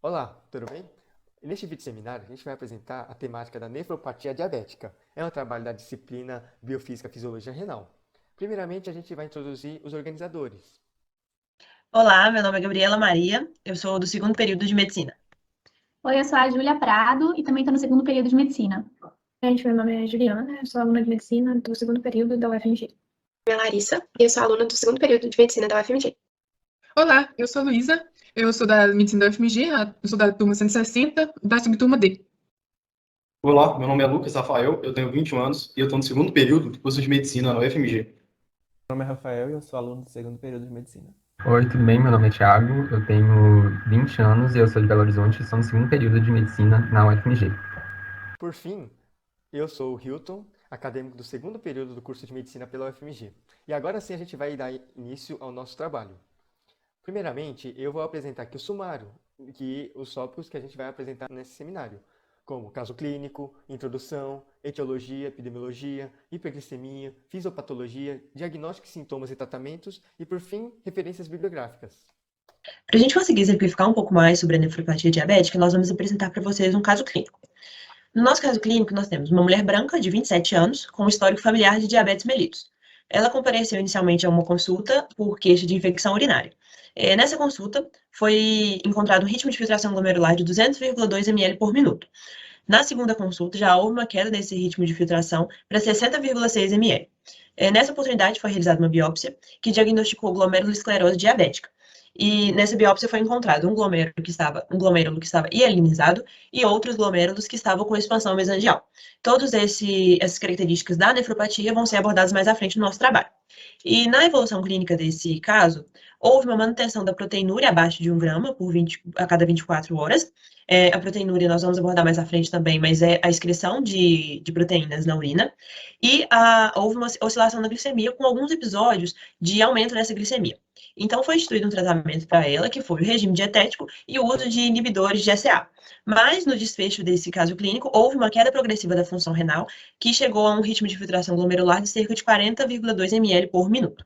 Olá, tudo bem? Neste vídeo seminário, a gente vai apresentar a temática da nefropatia diabética. É um trabalho da disciplina Biofísica e Fisiologia Renal. Primeiramente, a gente vai introduzir os organizadores. Olá, meu nome é Gabriela Maria, eu sou do segundo período de medicina. Oi, eu sou a Júlia Prado e também estou no segundo período de medicina. Gente, meu nome é Juliana, eu sou aluna de medicina do segundo período da UFMG. Meu nome é Larissa e eu sou aluna do segundo período de medicina da UFMG. Olá, eu sou a Luísa, eu sou da medicina da UFMG, eu sou da turma 160, da subturma D. Olá, meu nome é Lucas Rafael, eu tenho 21 anos e eu estou no segundo período do curso de medicina na UFMG. Meu nome é Rafael e eu sou aluno do segundo período de medicina. Oi, tudo bem? Meu nome é Thiago, eu tenho 20 anos e eu sou de Belo Horizonte e sou no segundo período de medicina na UFMG. Por fim, eu sou o Hilton, acadêmico do segundo período do curso de Medicina pela UFMG. E agora sim a gente vai dar início ao nosso trabalho. Primeiramente, eu vou apresentar aqui o sumário, os tópicos que a gente vai apresentar nesse seminário, como caso clínico, introdução, etiologia, epidemiologia, hiperglicemia, fisiopatologia, diagnóstico, sintomas e tratamentos e, por fim, referências bibliográficas. Para a gente conseguir exemplificar um pouco mais sobre a nefropatia diabética, nós vamos apresentar para vocês um caso clínico. No nosso caso clínico, nós temos uma mulher branca de 27 anos com um histórico familiar de diabetes mellitus. Ela compareceu inicialmente a uma consulta por queixa de infecção urinária. Nessa consulta, foi encontrado um ritmo de filtração glomerular de 200,2 ml por minuto. Na segunda consulta, já houve uma queda desse ritmo de filtração para 60,6 ml. Nessa oportunidade, foi realizada uma biópsia que diagnosticou glomerulosclerose diabética. E nessa biópsia foi encontrado um glomêrulo que estava hielinizado e outros glomérulos que estavam com expansão mesangial. Todas essas características da nefropatia vão ser abordadas mais à frente no nosso trabalho. E na evolução clínica desse caso, houve uma manutenção da proteinúria abaixo de 1 grama a cada 24 horas. A proteinúria nós vamos abordar mais à frente também, mas é a excreção de proteínas na urina. E houve uma oscilação na glicemia com alguns episódios de aumento nessa glicemia. Então, foi instituído um tratamento para ela, que foi o regime dietético e o uso de inibidores de SA. Mas, no desfecho desse caso clínico, houve uma queda progressiva da função renal, que chegou a um ritmo de filtração glomerular de cerca de 40,2 ml por minuto.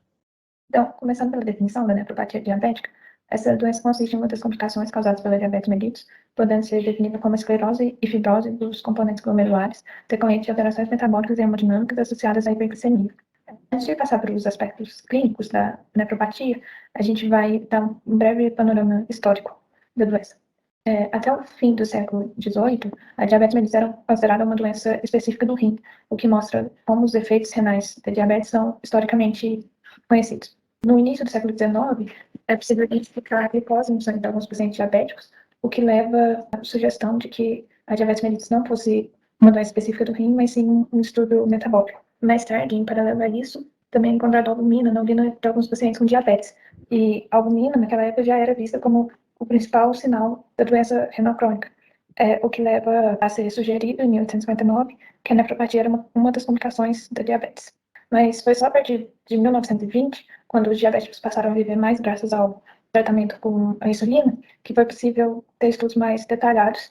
Então, começando pela definição da nefropatia diabética, essa doença consiste em uma das complicações causadas pela diabetes mellitus, podendo ser definida como esclerose e fibrose dos componentes glomerulares, decorrente de alterações metabólicas e hemodinâmicas associadas à hiperglicemia. Antes de passar pelos aspectos clínicos da nefropatia, a gente vai dar um breve panorama histórico da doença. Até o fim do século XVIII, a diabetes mellitus era considerada uma doença específica do rim, o que mostra como os efeitos renais da diabetes são historicamente conhecidos. No início do século XIX, é possível identificar a glicose no sangue de alguns pacientes diabéticos, o que leva à sugestão de que a diabetes mellitus não fosse uma doença específica do rim, mas sim um distúrbio metabólico. Mais tarde, em paralelo a isso, também encontraram albumina na urina de alguns pacientes com diabetes. E a albumina, naquela época, já era vista como o principal sinal da doença renal crônica, o que leva a ser sugerido, em 1859, que a nefropatia era uma das complicações da diabetes. Mas foi só a partir de 1920, quando os diabéticos passaram a viver mais graças ao tratamento com a insulina, que foi possível ter estudos mais detalhados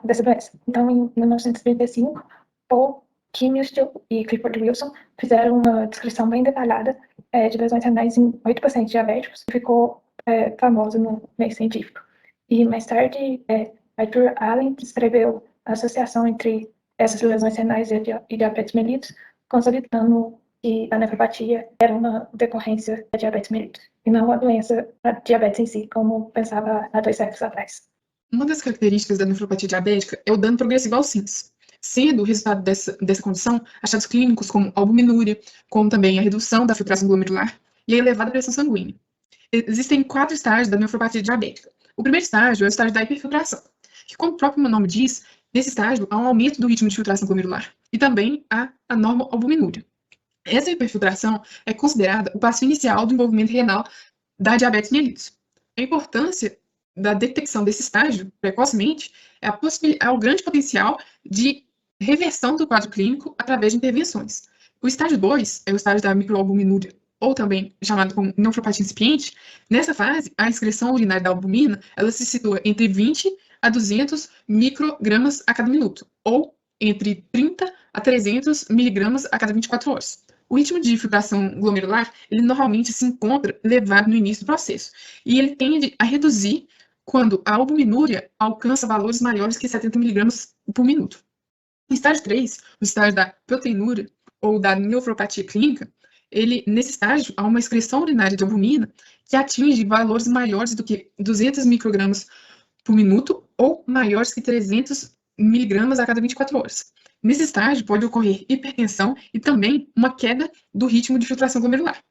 dessa doença. Então, em 1935, Paul Kimmel e Clifford Wilson fizeram uma descrição bem detalhada de lesões renais em 8 pacientes diabéticos, que ficou famosa no meio científico. E mais tarde, Arthur Allen descreveu a associação entre essas lesões renais e diabetes mellitus, consolidando que a nefropatia era uma decorrência da diabetes mellitus, e não a doença, a diabetes em si, como pensava há 2 séculos atrás. Uma das características da nefropatia diabética é o dano progressivo aos rins, sendo o resultado dessa condição achados clínicos como albuminúria, como também a redução da filtração glomerular e a elevada pressão sanguínea. Existem 4 estágios da nefropatia diabética. O primeiro estágio é o estágio da hiperfiltração, que, como o próprio nome diz, nesse estágio há um aumento do ritmo de filtração glomerular e também há a normoalbuminúria. Essa hiperfiltração é considerada o passo inicial do envolvimento renal da diabetes mellitus. A importância da detecção desse estágio precocemente é o grande potencial de reversão do quadro clínico através de intervenções. O estágio 2 é o estágio da microalbuminúria, ou também chamado como nefropatia incipiente. Nessa fase, a excreção urinária da albumina ela se situa entre 20 a 200 microgramas a cada minuto, ou entre 30 a 300 miligramas a cada 24 horas. O ritmo de filtração glomerular, ele normalmente se encontra elevado no início do processo, e ele tende a reduzir quando a albuminúria alcança valores maiores que 70 miligramas por minuto. No estágio 3, o estágio da proteinúria ou da nefropatia clínica, nesse estágio, há uma excreção urinária de albumina que atinge valores maiores do que 200 microgramas por minuto ou maiores que 300 miligramas a cada 24 horas. Nesse estágio, pode ocorrer hipertensão e também uma queda do ritmo de filtração glomerular.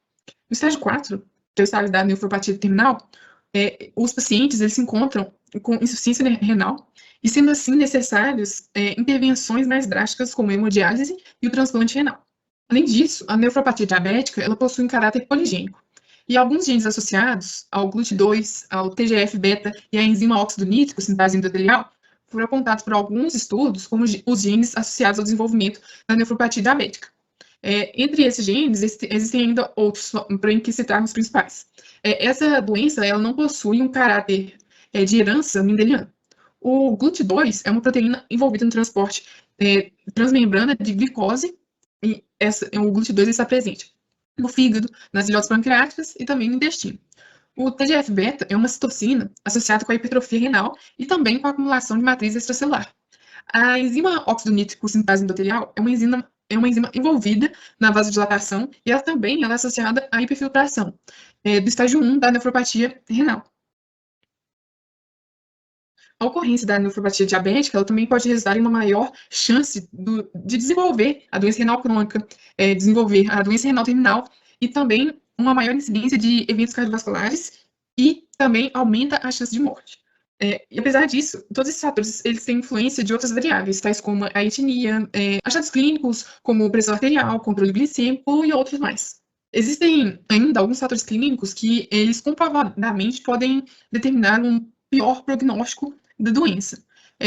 No estágio 4, que é o estágio da nefropatia terminal, os pacientes eles se encontram com insuficiência renal e, sendo assim, necessárias intervenções mais drásticas, como a hemodiálise e o transplante renal. Além disso, a nefropatia diabética ela possui um caráter poligênico. E alguns genes associados ao GLUT2, ao TGF-beta e à enzima óxido nítrico, sintase endotelial, foram apontados por alguns estudos como os genes associados ao desenvolvimento da nefropatia diabética. Entre esses genes, existem ainda outros, para que citar os principais. Essa doença ela não possui um caráter de herança mendeliana. O GLUT2 é uma proteína envolvida no transporte transmembrana de glicose, e o GLUT2 está presente no fígado, nas ilhotas pancreáticas e também no intestino. O TGF-beta é uma citocina associada com a hipertrofia renal e também com a acumulação de matriz extracelular. A enzima óxido nítrico sintase endotelial é uma enzima envolvida na vasodilatação e ela também é associada à hiperfiltração, do estágio 1 da nefropatia renal. A ocorrência da nefropatia diabética ela também pode resultar em uma maior chance de desenvolver a doença renal crônica, desenvolver a doença renal terminal e também uma maior incidência de eventos cardiovasculares e também aumenta a chance de morte. E apesar disso, todos esses fatores eles têm influência de outras variáveis, tais como a etnia, achados clínicos, como pressão arterial, controle glicêmico e outros mais. Existem ainda alguns fatores clínicos que eles comprovadamente podem determinar um pior prognóstico da doença.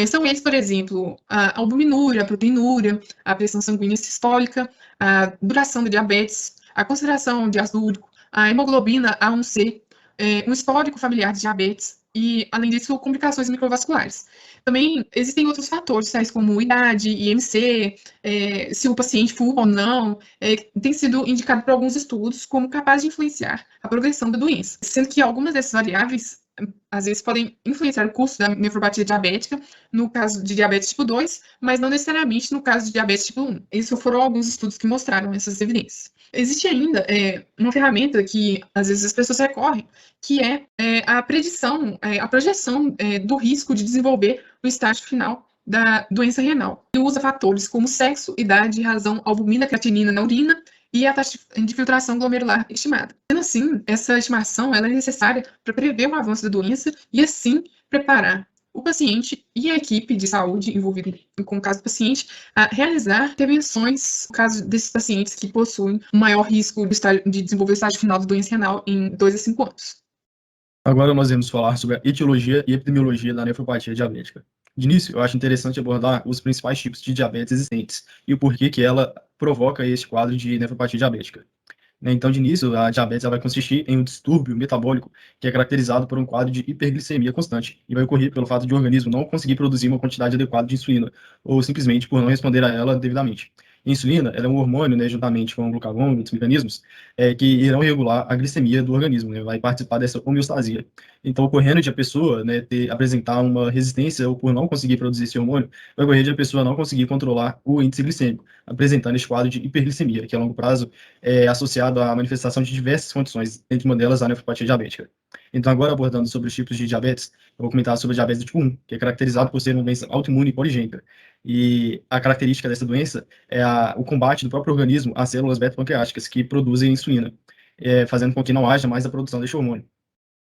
São eles, por exemplo, a albuminúria, a proteinúria, a pressão sanguínea sistólica, a duração do diabetes, a concentração de ácido úrico, a hemoglobina A1C, um histórico familiar de diabetes e, além disso, complicações microvasculares. Também existem outros fatores, tais como idade, IMC, se o paciente fuma ou não, tem sido indicado por alguns estudos como capaz de influenciar a progressão da doença, sendo que algumas dessas variáveis às vezes podem influenciar o curso da nefropatia diabética no caso de diabetes tipo 2, mas não necessariamente no caso de diabetes tipo 1. Esses foram alguns estudos que mostraram essas evidências. Existe ainda uma ferramenta que às vezes as pessoas recorrem, que é a predição, a projeção do risco de desenvolver o estágio final da doença renal. E usa fatores como sexo, idade, razão, albumina, creatinina na urina e a taxa de filtração glomerular estimada. Sendo assim, essa estimação ela é necessária para prever o avanço da doença e, assim, preparar o paciente e a equipe de saúde envolvida com o caso do paciente a realizar intervenções no caso desses pacientes que possuem um maior risco de desenvolver o estágio final da doença renal em 2 a 5 anos. Agora nós vamos falar sobre a etiologia e epidemiologia da nefropatia diabética. De início, eu acho interessante abordar os principais tipos de diabetes existentes e o porquê que ela provoca este quadro de nefropatia diabética. Então, de início, a diabetes vai consistir em um distúrbio metabólico que é caracterizado por um quadro de hiperglicemia constante e vai ocorrer pelo fato de o organismo não conseguir produzir uma quantidade adequada de insulina ou simplesmente por não responder a ela devidamente. A insulina ela é um hormônio, né, juntamente com o glucagon e outros mecanismos, que irão regular a glicemia do organismo, né, vai participar dessa homeostasia. Então, ocorrendo de a pessoa, né, apresentar uma resistência ou por não conseguir produzir esse hormônio, vai ocorrer de a pessoa não conseguir controlar o índice glicêmico, apresentando esse quadro de hiperglicemia, que a longo prazo é associado à manifestação de diversas condições, entre uma delas a nefropatia diabética. Então, agora abordando sobre os tipos de diabetes, eu vou comentar sobre a diabetes do tipo 1, que é caracterizado por ser uma doença autoimune e poligênica. E a característica dessa doença é o combate do próprio organismo às células beta-pancreáticas que produzem insulina, fazendo com que não haja mais a produção deste hormônio.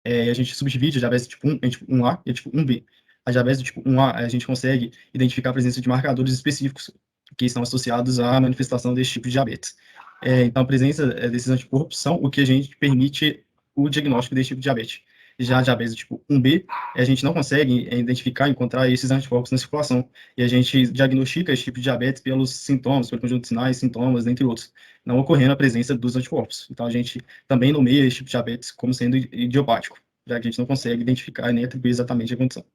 A gente subdivide a diabetes tipo 1 em tipo 1A e tipo 1B. A diabetes do tipo 1A, a gente consegue identificar a presença de marcadores específicos que estão associados à manifestação desse tipo de diabetes. Então, a presença desses anticorpos são o que a gente permite o diagnóstico desse tipo de diabetes. Já a diabetes do tipo 1B, a gente não consegue identificar e encontrar esses anticorpos na circulação. E a gente diagnostica esse tipo de diabetes pelos sintomas, pelo conjunto de sinais, sintomas, entre outros, não ocorrendo a presença dos anticorpos. Então, a gente também nomeia esse tipo de diabetes como sendo idiopático, já que a gente não consegue identificar e nem atribuir exatamente a condição.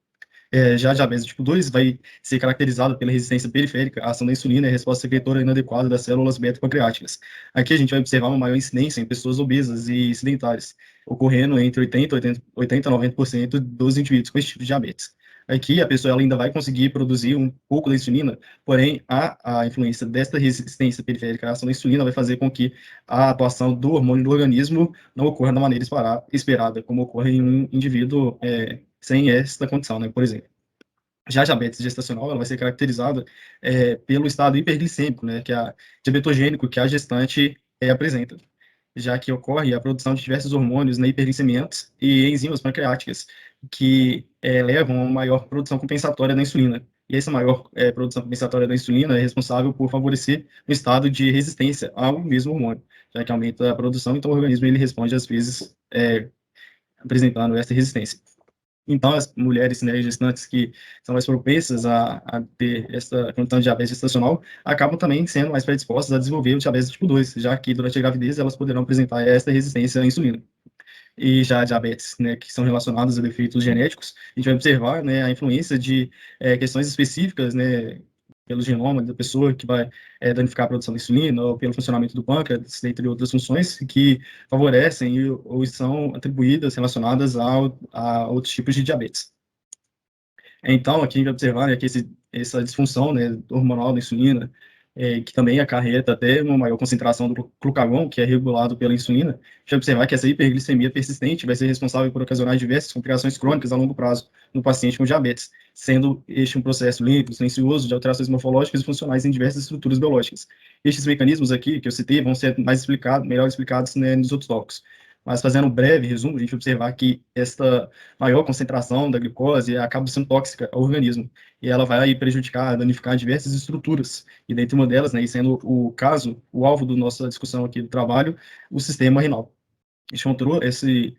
Já a diabetes tipo 2 vai ser caracterizada pela resistência periférica à ação da insulina e a resposta secretora inadequada das células beta-pancreáticas. Aqui a gente vai observar uma maior incidência em pessoas obesas e sedentárias, ocorrendo entre 80 e 90% dos indivíduos com esse tipo de diabetes. Aqui a pessoa ela ainda vai conseguir produzir um pouco da insulina, porém a influência desta resistência periférica à ação da insulina vai fazer com que a atuação do hormônio no organismo não ocorra da maneira esperada, como ocorre em um indivíduo sem esta condição, né, por exemplo. Já a diabetes gestacional, ela vai ser caracterizada pelo estado hiperglicêmico, né, que é diabetogênico que a gestante apresenta, já que ocorre a produção de diversos hormônios, né, hiperglicemiantes e enzimas pancreáticas, que levam a uma maior produção compensatória da insulina. E essa maior produção compensatória da insulina é responsável por favorecer o estado de resistência ao mesmo hormônio, já que aumenta a produção, então o organismo ele responde às vezes apresentando essa resistência. Então, as mulheres, né, gestantes que são mais propensas a ter essa condição de diabetes gestacional acabam também sendo mais predispostas a desenvolver o diabetes tipo 2, já que durante a gravidez elas poderão apresentar essa resistência à insulina. E já diabetes, né, que são relacionados a defeitos genéticos, a gente vai observar, né, a influência de questões específicas, né, pelo genoma da pessoa que vai danificar a produção da insulina, ou pelo funcionamento do pâncreas, entre outras funções que favorecem ou são atribuídas, relacionadas a outros tipos de diabetes. Então, aqui a gente vai observar, né, que essa disfunção, né, hormonal da insulina, que também acarreta até uma maior concentração do glucagon, que é regulado pela insulina, a gente vai observar que essa hiperglicemia persistente vai ser responsável por ocasionar diversas complicações crônicas a longo prazo no paciente com diabetes, sendo este um processo lento, silencioso, de alterações morfológicas e funcionais em diversas estruturas biológicas. Estes mecanismos aqui, que eu citei, vão ser melhor explicados, né, nos outros tópicos. Mas fazendo um breve resumo, a gente vai observar que esta maior concentração da glicose acaba sendo tóxica ao organismo, e ela vai prejudicar, danificar diversas estruturas, e dentre uma delas, né, e sendo o caso, o alvo da nossa discussão aqui do trabalho, o sistema renal. A gente encontrou esse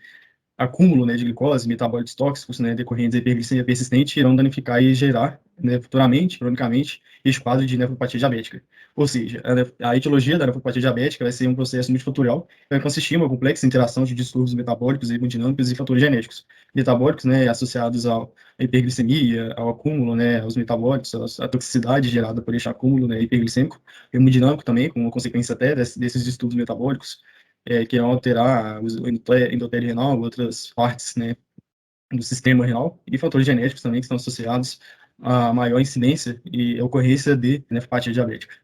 acúmulo, né, de glicose, metabólitos tóxicos, né, decorrentes da hiperglicemia persistente, irão danificar e gerar, né, futuramente, cronicamente, este quadro de nefropatia diabética. Ou seja, a etiologia da nefropatia diabética vai ser um processo multifatorial, que vai consistir em uma complexa interação de distúrbios metabólicos, hemodinâmicos e fatores genéticos. Metabólicos, né, associados à hiperglicemia, ao acúmulo, né, aos metabólicos, à toxicidade gerada por este acúmulo, né, hiperglicêmico, hemodinâmico também, com uma consequência até desses distúrbios metabólicos, que irão alterar o endotélio renal, outras partes, né, do sistema renal, e fatores genéticos também que estão associados a maior incidência e ocorrência de nefropatia diabética.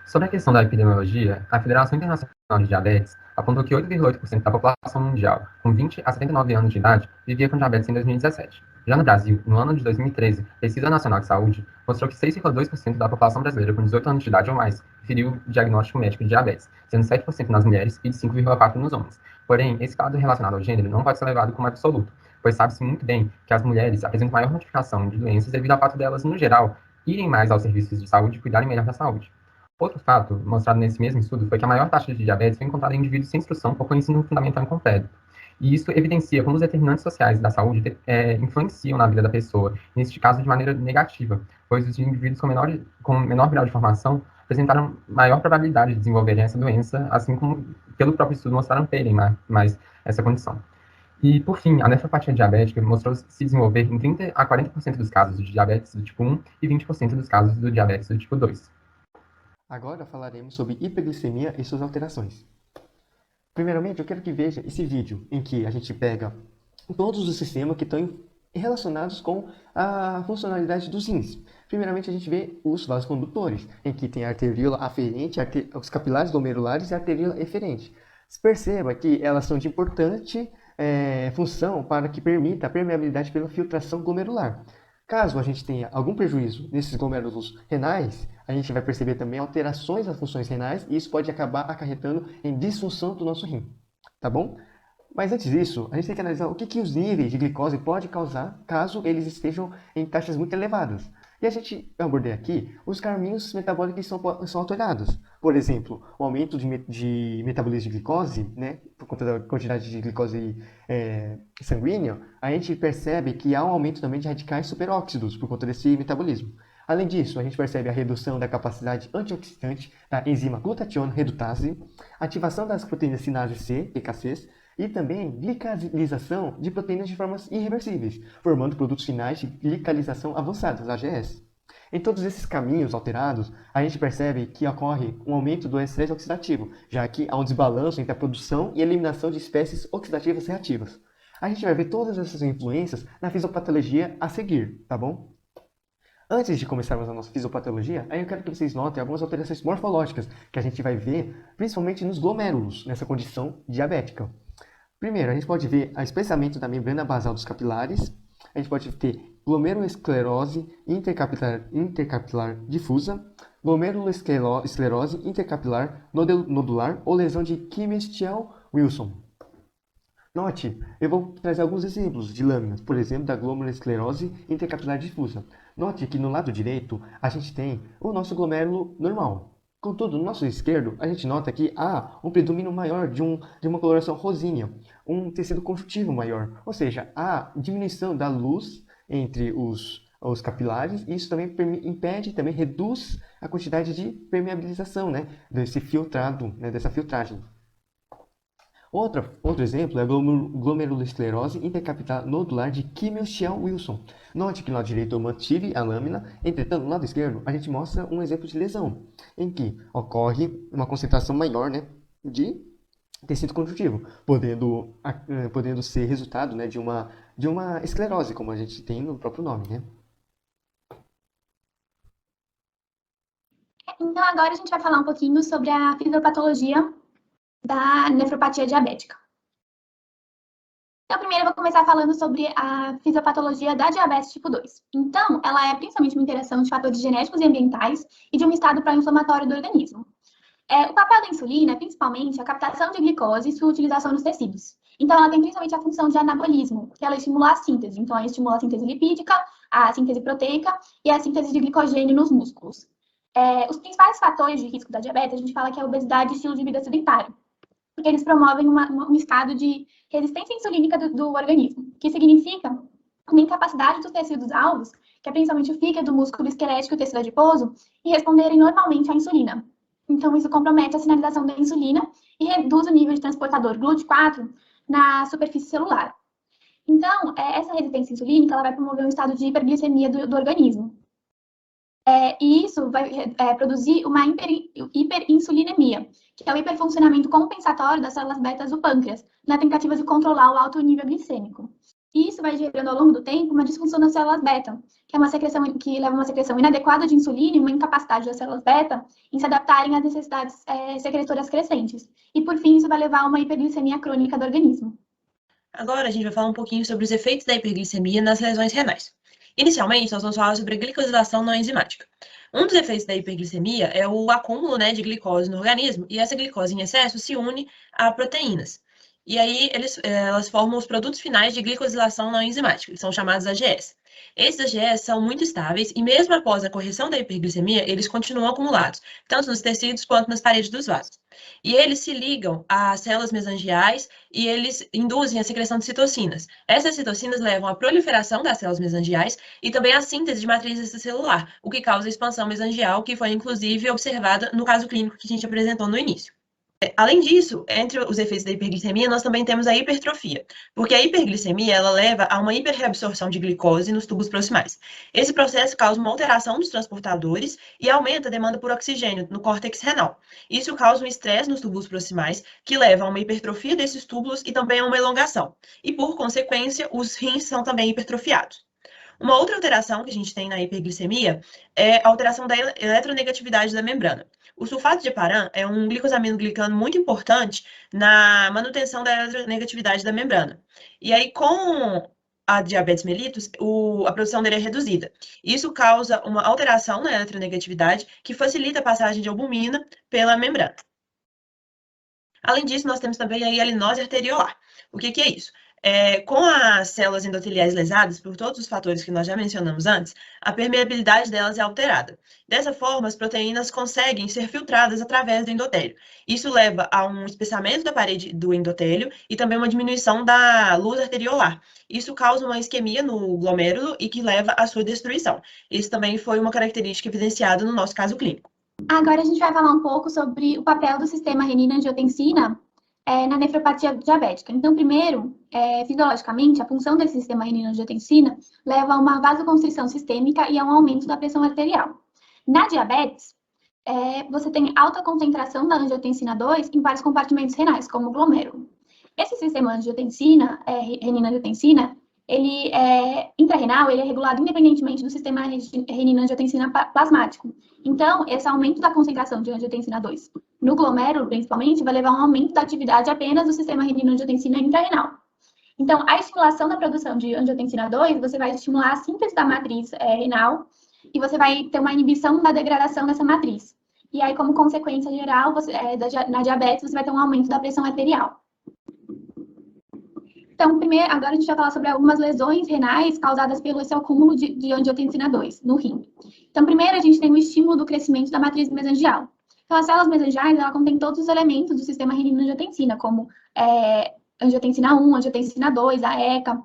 Sobre a questão da epidemiologia, a Federação Internacional de Diabetes apontou que 8,8% da população mundial, com 20 a 79 anos de idade, vivia com diabetes em 2017. Já no Brasil, no ano de 2013, a Pesquisa Nacional de Saúde mostrou que 6,2% da população brasileira com 18 anos de idade ou mais referiu diagnóstico médico de diabetes, sendo 7% nas mulheres e 5,4% nos homens. Porém, esse quadro relacionado ao gênero não pode ser levado como absoluto, pois sabe-se muito bem que as mulheres apresentam maior notificação de doenças devido ao fato delas, no geral, irem mais aos serviços de saúde e cuidarem melhor da saúde. Outro fato, mostrado nesse mesmo estudo, foi que a maior taxa de diabetes foi encontrada em indivíduos sem instrução ou com ensino fundamental incompleto. E isso evidencia como os determinantes sociais da saúde influenciam na vida da pessoa, neste caso de maneira negativa, pois os indivíduos com menor grau de formação apresentaram maior probabilidade de desenvolverem essa doença, assim como, pelo próprio estudo, mostraram terem mais essa condição. E, por fim, a nefropatia diabética mostrou se desenvolver em 30 a 40% dos casos de diabetes do tipo 1 e 20% dos casos do diabetes do tipo 2. Agora falaremos sobre hiperglicemia e suas alterações. Primeiramente, eu quero que veja esse vídeo em que a gente pega todos os sistemas que estão relacionados com a funcionalidade dos rins. Primeiramente, a gente vê os vasos condutores, em que tem a arteríola aferente, os capilares glomerulares e a arteríola eferente. Perceba que elas são de importante função para que permita a permeabilidade pela filtração glomerular. Caso a gente tenha algum prejuízo nesses glomérulos renais, a gente vai perceber também alterações nas funções renais e isso pode acabar acarretando em disfunção do nosso rim, tá bom? Mas antes disso, a gente tem que analisar o que os níveis de glicose podem causar caso eles estejam em taxas muito elevadas. E a gente abordei aqui os caminhos metabólicos que são alterados. Por exemplo, o aumento de metabolismo de glicose, né, por conta da quantidade de glicose sanguínea, a gente percebe que há um aumento também de radicais superóxidos por conta desse metabolismo. Além disso, a gente percebe a redução da capacidade antioxidante da enzima glutationa redutase, ativação das proteínas sinase C, PKCs, e também glicalização de proteínas de formas irreversíveis, formando produtos finais de glicalização avançados, AGS. Em todos esses caminhos alterados, a gente percebe que ocorre um aumento do estresse oxidativo, já que há um desbalanço entre a produção e eliminação de espécies oxidativas reativas. A gente vai ver todas essas influências na fisiopatologia a seguir, tá bom? Antes de começarmos a nossa fisiopatologia, aí eu quero que vocês notem algumas alterações morfológicas que a gente vai ver principalmente nos glomérulos, nessa condição diabética. Primeiro, a gente pode ver o espessamento da membrana basal dos capilares, a gente pode ter glomerulosclerose intercapilar difusa, glomerulosclerose intercapilar nodular ou lesão de Kimmel-Wilson. Note, eu vou trazer alguns exemplos de lâminas, por exemplo, da glomerulosclerose intercapilar difusa. Note que no lado direito a gente tem o nosso glomérulo normal. Contudo, no nosso esquerdo, a gente nota que há um predomínio maior de uma coloração rosínea, um tecido conjuntivo maior, ou seja, há diminuição da luz entre os capilares, e isso também impede, também reduz a quantidade de permeabilização, né, desse filtrado, né, dessa filtragem. Outro exemplo é a glomerulosclerose intercapilar nodular de Kimmel-Wilson. Note que no lado direito eu mantive a lâmina, entretanto no lado esquerdo a gente mostra um exemplo de lesão, em que ocorre uma concentração maior, né, de tecido conjuntivo, podendo ser resultado, né, de uma esclerose, como a gente tem no próprio nome, né? Então, agora a gente vai falar um pouquinho sobre a fisiopatologia da nefropatia diabética. Então, primeiro eu vou começar falando sobre a fisiopatologia da diabetes tipo 2. Então, ela é principalmente uma interação de fatores genéticos e ambientais e de um estado pró-inflamatório do organismo. O papel da insulina é principalmente a captação de glicose e sua utilização nos tecidos. Então, ela tem principalmente a função de anabolismo, que ela estimula a síntese. Então, ela estimula a síntese lipídica, a síntese proteica e a síntese de glicogênio nos músculos. Os principais fatores de risco da diabetes, a gente fala que é a obesidade e estilo de vida sedentário, porque eles promovem um estado de resistência insulínica do organismo, que significa uma incapacidade dos tecidos alvos, que é principalmente o fígado, o músculo esquelético e o tecido adiposo, e responderem normalmente à insulina. Então, isso compromete a sinalização da insulina e reduz o nível de transportador GLUT4 na superfície celular. Então, essa resistência insulínica ela vai promover um estado de hiperglicemia do organismo. E isso vai produzir uma hiperinsulinemia, que é o hiperfuncionamento compensatório das células betas do pâncreas, na tentativa de controlar o alto nível glicêmico. E isso vai gerando ao longo do tempo uma disfunção das células beta, que é uma secreção que leva a uma secreção inadequada de insulina e uma incapacidade das células beta em se adaptarem às necessidades secretoras crescentes. E por fim, isso vai levar a uma hiperglicemia crônica do organismo. Agora a gente vai falar um pouquinho sobre os efeitos da hiperglicemia nas lesões renais. Inicialmente, nós vamos falar sobre a glicosilação não enzimática. Um dos efeitos da hiperglicemia é o acúmulo, né, de glicose no organismo, e essa glicose em excesso se une a proteínas. E aí elas formam os produtos finais de glicosilação não enzimática, que são chamados AGS. Esses AGS são muito estáveis e mesmo após a correção da hiperglicemia, eles continuam acumulados, tanto nos tecidos quanto nas paredes dos vasos. E eles se ligam às células mesangiais e eles induzem a secreção de citocinas. Essas citocinas levam à proliferação das células mesangiais e também à síntese de matriz extracelular, o que causa a expansão mesangial, que foi inclusive observada no caso clínico que a gente apresentou no início. Além disso, entre os efeitos da hiperglicemia, nós também temos a hipertrofia, porque a hiperglicemia ela leva a uma hiperreabsorção de glicose nos tubos proximais. Esse processo causa uma alteração dos transportadores e aumenta a demanda por oxigênio no córtex renal. Isso causa um estresse nos túbulos proximais, que leva a uma hipertrofia desses túbulos e também a uma elongação. E, por consequência, os rins são também hipertrofiados. Uma outra alteração que a gente tem na hiperglicemia é a alteração da eletronegatividade da membrana. O sulfato de heparan é um glicosaminoglicano muito importante na manutenção da eletronegatividade da membrana. E aí, com a diabetes mellitus, a produção dele é reduzida. Isso causa uma alteração na eletronegatividade que facilita a passagem de albumina pela membrana. Além disso, nós temos também a hialinose arteriolar. O que é isso? Com as células endoteliais lesadas, por todos os fatores que nós já mencionamos antes, a permeabilidade delas é alterada. Dessa forma, as proteínas conseguem ser filtradas através do endotélio. Isso leva a um espessamento da parede do endotélio e também uma diminuição da luz arteriolar. Isso causa uma isquemia no glomérulo e que leva à sua destruição. Isso também foi uma característica evidenciada no nosso caso clínico. Agora a gente vai falar um pouco sobre o papel do sistema renina-angiotensina na nefropatia diabética. Então, primeiro, fisiologicamente, a função desse sistema renina-angiotensina leva a uma vasoconstrição sistêmica e a um aumento da pressão arterial. Na diabetes, você tem alta concentração da angiotensina 2 em vários compartimentos renais, como o glomêrulo. Esse sistema renina-angiotensina, ele intrarrenal, ele é regulado independentemente do sistema renina-angiotensina plasmático. Então, esse aumento da concentração de angiotensina 2 no glomérulo, principalmente, vai levar a um aumento da atividade apenas do sistema renina-angiotensina intrarrenal. Então, a estimulação da produção de angiotensina 2, você vai estimular a síntese da matriz renal e você vai ter uma inibição da degradação dessa matriz. E aí, como consequência geral, na diabetes, você vai ter um aumento da pressão arterial. Então, primeiro, agora a gente vai falar sobre algumas lesões renais causadas pelo esse acúmulo de angiotensina 2 no rim. Então, primeiro, a gente tem o estímulo do crescimento da matriz mesangial. Então, as células mesangiais, ela contém todos os elementos do sistema renina-angiotensina, como angiotensina 1, angiotensina 2, a ECA.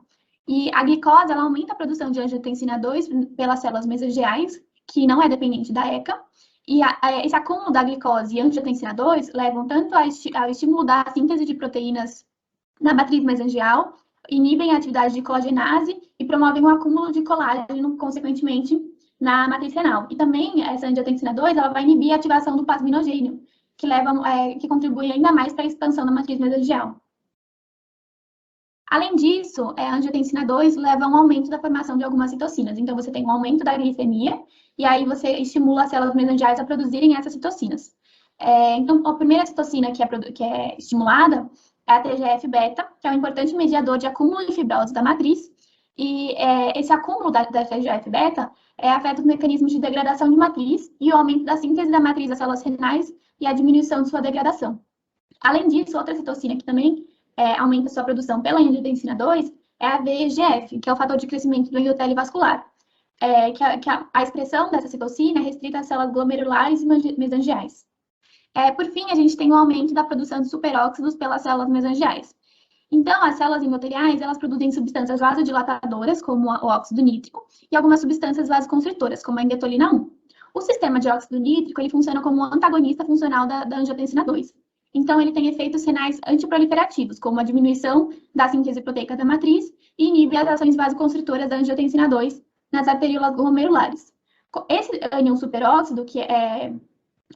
E a glicose, ela aumenta a produção de angiotensina 2 pelas células mesangiais, que não é dependente da ECA. E esse acúmulo da glicose e angiotensina 2 levam tanto ao estímulo da síntese de proteínas na matriz mesangial, inibem a atividade de collagenase e promovem o acúmulo de colágeno, consequentemente, na matriz renal. E também, essa angiotensina 2, ela vai inibir a ativação do plasminogênio, que contribui ainda mais para a expansão da matriz mesangial. Além disso, a angiotensina 2 leva a um aumento da formação de algumas citocinas. Então, você tem um aumento da glicemia, e aí você estimula as células mesangiais a produzirem essas citocinas. Então, a primeira citocina que é estimulada é a TGF-beta, que é um importante mediador de acúmulo de fibrose da matriz. E esse acúmulo da TGF-beta afeta os mecanismos de degradação de matriz e o aumento da síntese da matriz das células renais e a diminuição de sua degradação. Além disso, outra citocina que também aumenta sua produção pela angiotensina 2 é a VEGF, que é o fator de crescimento do endotélio vascular. A expressão dessa citocina é restrita às células glomerulares e mesangiais. Por fim, a gente tem o aumento da produção de superóxidos pelas células mesangiais. Então, as células endoteliais, elas produzem substâncias vasodilatadoras, como o óxido nítrico, e algumas substâncias vasoconstritoras, como a endotolina 1. O sistema de óxido nítrico, ele funciona como um antagonista funcional da angiotensina 2. Então, ele tem efeitos renais antiproliferativos, como a diminuição da síntese proteica da matriz e inibe as ações vasoconstritoras da angiotensina 2 nas arteríolas glomerulares. Esse ânion superóxido, que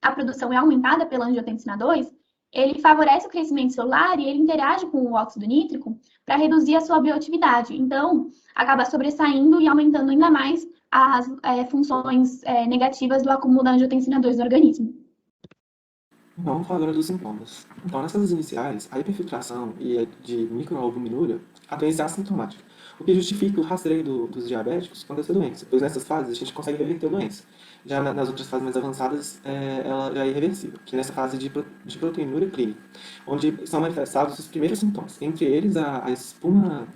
a produção é aumentada pela angiotensina 2, ele favorece o crescimento celular e ele interage com o óxido nítrico para reduzir a sua bioatividade. Então, acaba sobressaindo e aumentando ainda mais as funções negativas do acúmulo da angiotensina 2 no organismo. Vamos falar agora dos sintomas. Então, nessas fases iniciais, a hiperfiltração e de microalbuminúria, a doença é assintomática, o que justifica o rastreio dos diabéticos quando essa doença, pois nessas fases a gente consegue reverter a doença. Já nas outras fases mais avançadas, ela já é irreversível, que é nessa fase de proteinúria clínica, onde são manifestados os primeiros sintomas, entre eles a espuma,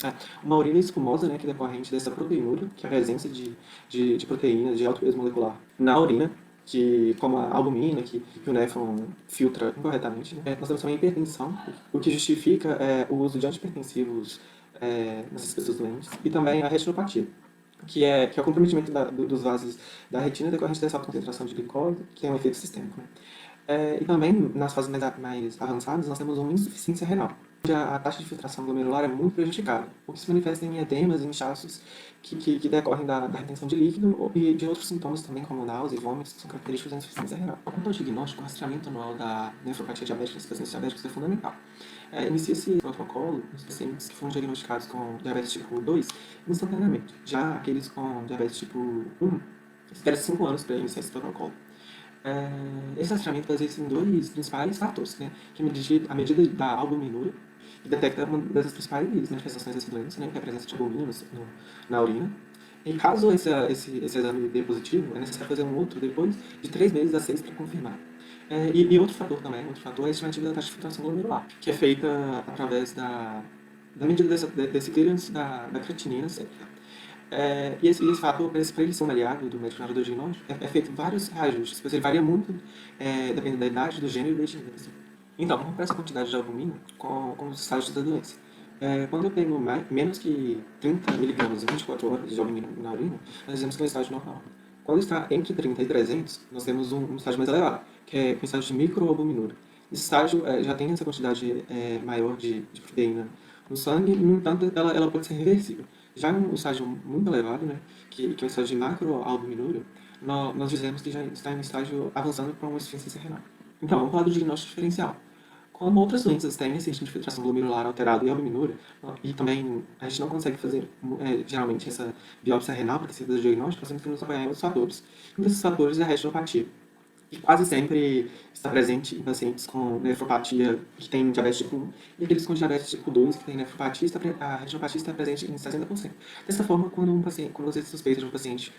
uma urina espumosa, né, que é decorrente dessa proteinúria, que é a presença de proteínas de alto peso molecular na urina, que, como a albumina, que o néfron filtra incorretamente, né? Nós temos também a hipertensão, o que justifica o uso de antipertensivos nessas pessoas doentes, e também a retinopatia, que é o comprometimento dos vasos da retina decorrente dessa alta concentração de glicose, que é um efeito sistêmico, né? E também, nas fases mais avançadas, nós temos uma insuficiência renal, onde a taxa de filtração glomerular é muito prejudicada, o que se manifesta em edemas e inchaços que decorrem da retenção de líquido e de outros sintomas também, como náusea e vômitos, que são característicos da insuficiência renal. Quanto ao diagnóstico, o rastreamento anual da nefropatia diabética nos pacientes diabéticos é fundamental. Inicia-se protocolo nos pacientes que foram diagnosticados com diabetes tipo 2 instantaneamente. Já aqueles com diabetes tipo 1, espera 5 anos para iniciar esse protocolo. Esse rastreamento baseia-se em dois principais fatores, né? Que é a medida da albuminúria, que detecta uma das principais manifestações dessa doença, né? Que é a presença de albumina na urina. E caso esse exame dê positivo, é necessário fazer um outro depois de 3 meses a 6 para confirmar. E outro fator também, é a estimativa da taxa de filtração glomerular, que é feita através da medida desse clearance da creatinina sérica. E esse fator, para ele ser avaliado do médico endocrinologista, é feito vários reajustes, pois ele varia muito dependendo da idade, do gênero e da etnia. Então, vamos para essa quantidade de albumina com os estágios da doença. Quando eu pego menos que 30 mg em 24 horas de albumina na urina, nós dizemos que é um estágio normal. Quando está entre 30 e 300, nós temos um estágio mais elevado, que é o estágio de microalbuminúria. Esse estágio já tem essa quantidade maior de proteína no sangue, no entanto, ela pode ser reversível. Já em um estágio muito elevado, né, que é o estágio de macroalbuminúria, nós dizemos que já está em um estágio avançando para uma insuficiência renal. Então, é um quadro diagnóstico diferencial. Como outras doenças têm esse ritmo de filtração glomerular alterado e albuminúria, e também a gente não consegue fazer, geralmente, essa biópsia renal para ter certeza diagnóstica, nós temos que nos apoiar em outros fatores. Um desses fatores é a retinopatia, que quase sempre está presente em pacientes com nefropatia que tem diabetes tipo 1, e aqueles com diabetes tipo 2 que tem nefropatia, a retinopatia está presente em 60%. Dessa forma, quando você suspeita de um paciente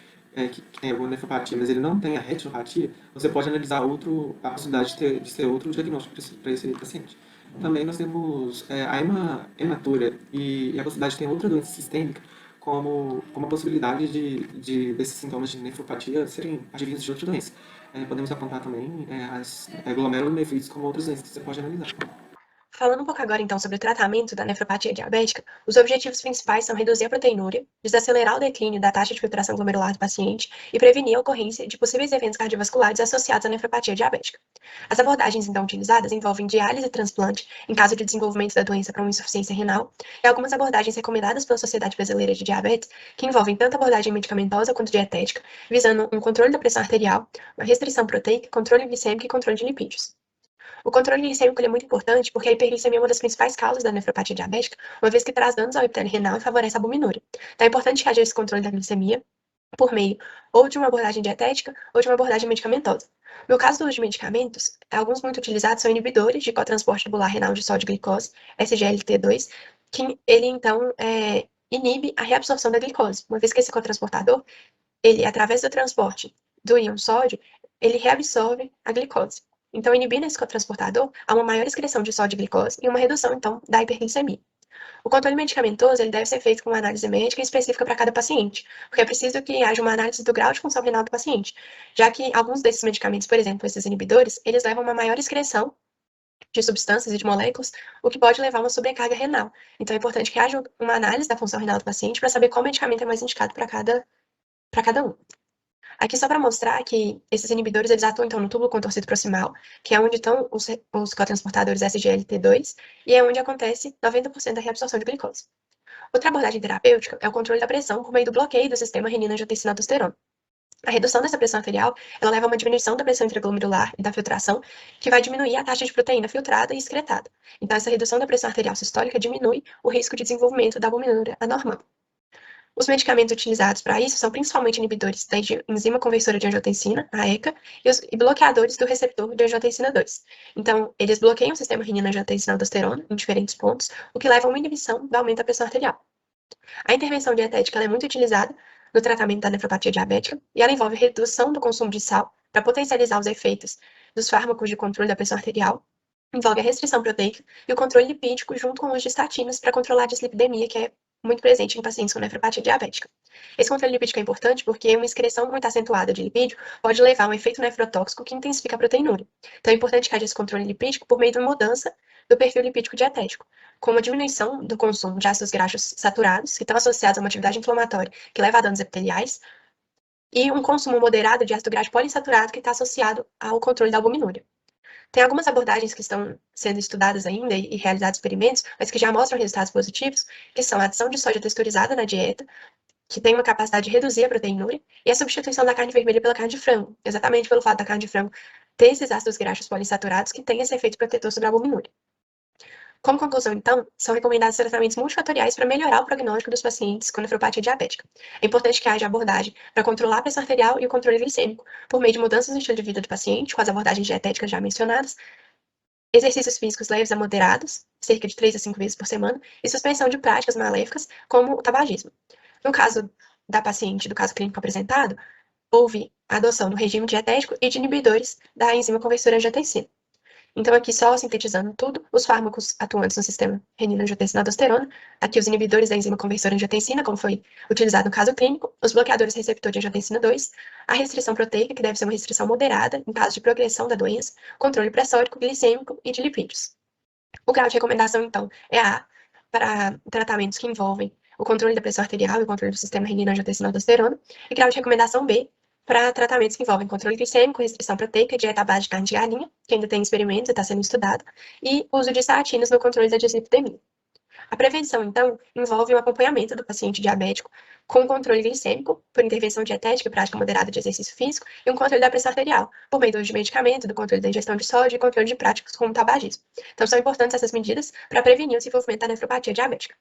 que tem alguma nefropatia, mas ele não tem a retinopatia, você pode analisar a possibilidade de ser outro diagnóstico para esse paciente. Também nós temos a hematura e a possibilidade de ter outra doença sistêmica, como a possibilidade desses sintomas de nefropatia serem advindos de outra doença. Podemos apontar também as glomerulonefrites como outras doenças que você pode analisar. Falando um pouco agora, então, sobre o tratamento da nefropatia diabética, os objetivos principais são reduzir a proteinúria, desacelerar o declínio da taxa de filtração glomerular do paciente e prevenir a ocorrência de possíveis eventos cardiovasculares associados à nefropatia diabética. As abordagens, então, utilizadas envolvem diálise e transplante, em caso de desenvolvimento da doença para uma insuficiência renal, e algumas abordagens recomendadas pela Sociedade Brasileira de Diabetes, que envolvem tanto abordagem medicamentosa quanto dietética, visando um controle da pressão arterial, uma restrição proteica, controle glicêmico e controle de lipídios. O controle glicêmico é muito importante porque a hiperglicemia é uma das principais causas da nefropatia diabética, uma vez que traz danos ao epitélio renal e favorece a albuminúria. Então é importante que haja esse controle da glicemia por meio ou de uma abordagem dietética ou de uma abordagem medicamentosa. No caso do uso de medicamentos, alguns muito utilizados são inibidores de cotransporte tubular renal de sódio e glicose, SGLT2, que ele então inibe a reabsorção da glicose, uma vez que esse cotransportador, ele através do transporte do íon sódio, ele reabsorve a glicose. Então, inibindo esse cotransportador, há uma maior excreção de sódio e glicose e uma redução, então, da hiperglicemia. O controle medicamentoso ele deve ser feito com uma análise médica específica para cada paciente, porque é preciso que haja uma análise do grau de função renal do paciente, já que alguns desses medicamentos, por exemplo, esses inibidores, eles levam a uma maior excreção de substâncias e de moléculas, o que pode levar a uma sobrecarga renal. Então, é importante que haja uma análise da função renal do paciente para saber qual medicamento é mais indicado para cada um. Aqui só para mostrar que esses inibidores eles atuam então no túbulo contorcido proximal, que é onde estão os cotransportadores SGLT2 e é onde acontece 90% da reabsorção de glicose. Outra abordagem terapêutica é o controle da pressão por meio do bloqueio do sistema renina-angiotensina-aldosterona. A redução dessa pressão arterial ela leva a uma diminuição da pressão intraglomerular e da filtração, que vai diminuir a taxa de proteína filtrada e excretada. Então, essa redução da pressão arterial sistólica diminui o risco de desenvolvimento da albuminúria anormal. Os medicamentos utilizados para isso são principalmente inibidores da enzima conversora de angiotensina, a ECA, e bloqueadores do receptor de angiotensina 2. Então, eles bloqueiam o sistema renina-angiotensina-aldosterona em diferentes pontos, o que leva a uma inibição do aumento da pressão arterial. A intervenção dietética é muito utilizada no tratamento da nefropatia diabética e ela envolve redução do consumo de sal para potencializar os efeitos dos fármacos de controle da pressão arterial, envolve a restrição proteica e o controle lipídico junto com o uso de estatinas para controlar a dislipidemia, que é muito presente em pacientes com nefropatia diabética. Esse controle lipídico é importante porque uma excreção muito acentuada de lipídio pode levar a um efeito nefrotóxico que intensifica a proteinúria. Então é importante que haja esse controle lipídico por meio de uma mudança do perfil lipídico dietético, com uma diminuição do consumo de ácidos graxos saturados, que estão associados a uma atividade inflamatória que leva a danos epiteliais, e um consumo moderado de ácido graxo poliinsaturado que está associado ao controle da albuminúria. Tem algumas abordagens que estão sendo estudadas ainda e realizados experimentos, mas que já mostram resultados positivos, que são a adição de soja texturizada na dieta, que tem uma capacidade de reduzir a proteinúria, e a substituição da carne vermelha pela carne de frango, exatamente pelo fato da carne de frango ter esses ácidos graxos poliinsaturados que têm esse efeito protetor sobre a albuminúria. Como conclusão, então, são recomendados tratamentos multifatoriais para melhorar o prognóstico dos pacientes com nefropatia diabética. É importante que haja abordagem para controlar a pressão arterial e o controle glicêmico, por meio de mudanças no estilo de vida do paciente, com as abordagens dietéticas já mencionadas, exercícios físicos leves a moderados, cerca de 3 a 5 vezes por semana, e suspensão de práticas maléficas, como o tabagismo. No caso da paciente, do caso clínico apresentado, houve a adoção do regime dietético e de inibidores da enzima conversora angiotensina. Então, aqui só sintetizando tudo, os fármacos atuantes no sistema renina-angiotensina-aldosterona, aqui os inibidores da enzima conversora angiotensina, como foi utilizado no caso clínico, os bloqueadores receptor de angiotensina 2, a restrição proteica, que deve ser uma restrição moderada, em caso de progressão da doença, controle pressórico, glicêmico e de lipídios. O grau de recomendação, então, é A, para tratamentos que envolvem o controle da pressão arterial e o controle do sistema renina-angiotensina-aldosterona, e grau de recomendação B, para tratamentos que envolvem controle glicêmico, restrição proteica, dieta à base de carne de galinha, que ainda tem experimentos e está sendo estudado, e uso de estatinas no controle da dislipidemia. A prevenção, então, envolve o acompanhamento do paciente diabético com controle glicêmico, por intervenção dietética e prática moderada de exercício físico, e um controle da pressão arterial, por meio do uso de medicamento, do controle da ingestão de sódio e controle de práticas como o tabagismo. Então, são importantes essas medidas para prevenir o desenvolvimento da nefropatia diabética.